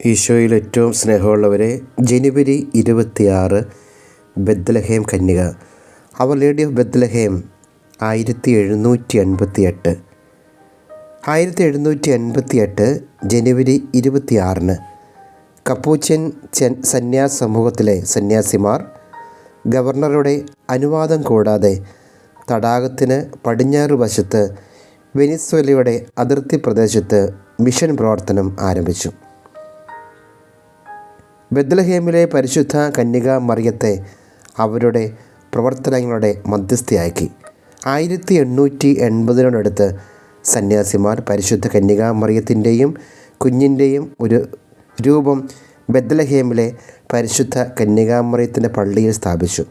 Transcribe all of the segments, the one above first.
ഈശോയിൽ ഏറ്റവും സ്നേഹമുള്ളവരെ, ജനുവരി 26 ബെത്ലഹേം കന്യക. അവർ ലേഡി ഓഫ് ബെത്ലഹേം 1788 ജനുവരി 26 കപ്പൂച്ചിൻ സന്യാസ സമൂഹത്തിലെ സന്യാസിമാർ ഗവർണറുടെ അനുവാദം കൂടാതെ തടാകത്തിന് പടിഞ്ഞാറ് വശത്ത് വെനിസ്വേലയുടെ അതിർത്തി പ്രദേശത്ത് മിഷൻ പ്രവർത്തനം ആരംഭിച്ചു. ബെത്ലഹേമിലെ പരിശുദ്ധ കന്യക മറിയത്തെ അവരുടെ പ്രവർത്തനങ്ങളുടെ മധ്യസ്ഥയാക്കി. 1880 സന്യാസിമാർ പരിശുദ്ധ കന്യക മറിയത്തിൻ്റെയും കുഞ്ഞിൻ്റെയും ഒരു രൂപം ബെത്ലഹേമിലെ പരിശുദ്ധ കന്യക മറിയത്തിൻ്റെ പള്ളിയിൽ സ്ഥാപിച്ചു.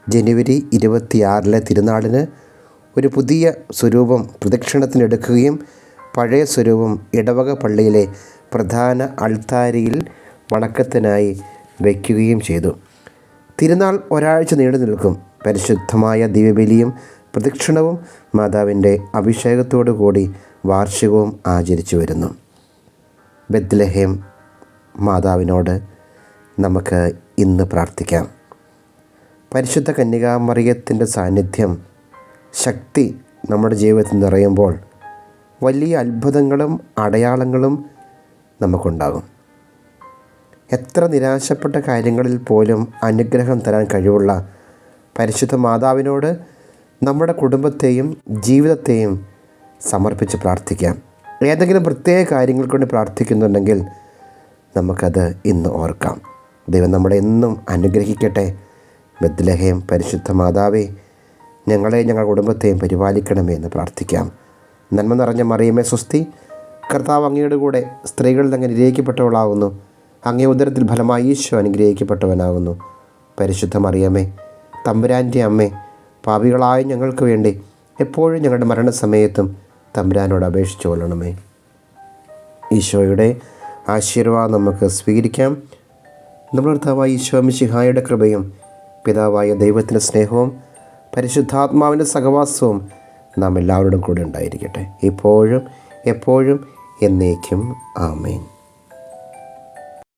ജനുവരി 26 തിരുനാളിന് ഒരു പുതിയ സ്വരൂപം പ്രദക്ഷിണത്തിനെടുക്കുകയും പഴയ സ്വരൂപം ഇടവക പള്ളിയിലെ പ്രധാന അൾത്താരയിൽ വണക്കത്തിനായി വയ്ക്കുകയും ചെയ്തു. തിരുനാൾ ഒരാഴ്ച നീണ്ടു നിൽക്കും. പരിശുദ്ധമായ ദിവ്യബലിയും പ്രദക്ഷിണവും മാതാവിൻ്റെ അഭിഷേകത്തോടു കൂടി വാർഷികവും ആചരിച്ചു വരുന്നു. ബെത്ലഹേം മാതാവിനോട് നമുക്ക് ഇന്ന് പ്രാർത്ഥിക്കാം. പരിശുദ്ധ കന്യകാമറിയത്തിൻ്റെ സാന്നിധ്യം, ശക്തി നമ്മുടെ ജീവിതത്തിൽ നിറയുമ്പോൾ വലിയ അത്ഭുതങ്ങളും അടയാളങ്ങളും നമുക്കുണ്ടാകും. എത്ര നിരാശപ്പെട്ട കാര്യങ്ങളിൽ പോലും അനുഗ്രഹം തരാൻ കഴിവുള്ള പരിശുദ്ധ മാതാവിനോട് നമ്മുടെ കുടുംബത്തെയും ജീവിതത്തെയും സമർപ്പിച്ച് പ്രാർത്ഥിക്കാം. ഏതെങ്കിലും പ്രത്യേക കാര്യങ്ങൾ കൊണ്ട് പ്രാർത്ഥിക്കുന്നുണ്ടെങ്കിൽ നമുക്കത് ഇന്ന് ഓർക്കാം. ദൈവം നമ്മളെ എന്നും അനുഗ്രഹിക്കട്ടെ. ബെത്ലഹേം പരിശുദ്ധ മാതാവേ, ഞങ്ങളെ ഞങ്ങളുടെ കുടുംബത്തെയും പരിപാലിക്കണമേ എന്ന് പ്രാർത്ഥിക്കാം. നന്മ നിറഞ്ഞ മറിയമേ സ്വസ്തി, കർത്താവ് അങ്ങയുടെ കൂടെ സ്ത്രീകളിൽ അങ്ങ് അനുഗ്രഹിക്കപ്പെട്ടവളാകുന്നു. അങ്ങേ ഉദരത്തിൽ ഫലമായി ഈശോ അനുഗ്രഹിക്കപ്പെട്ടവനാകുന്നു. പരിശുദ്ധ മറിയമേ, തമ്പുരാൻ്റെ അമ്മേ, പാപികളായ ഞങ്ങൾക്ക് വേണ്ടി എപ്പോഴും ഞങ്ങളുടെ മരണസമയത്തും തമ്പുരാനോട് അപേക്ഷിച്ചു കൊള്ളണമേ. ഈശോയുടെ ആശീർവാദം നമുക്ക് സ്വീകരിക്കാം. നമ്മുടെ കർത്താവായ ഈശോ മിശിഹായുടെ കൃപയും പിതാവായ ദൈവത്തിൻ്റെ സ്നേഹവും പരിശുദ്ധാത്മാവിൻ്റെ സഹവാസവും നാം എല്ലാവരോടും കൂടെ ഉണ്ടായിരിക്കട്ടെ, ഇപ്പോഴും എപ്പോഴും എന്നേക്കും. ആമേൻ.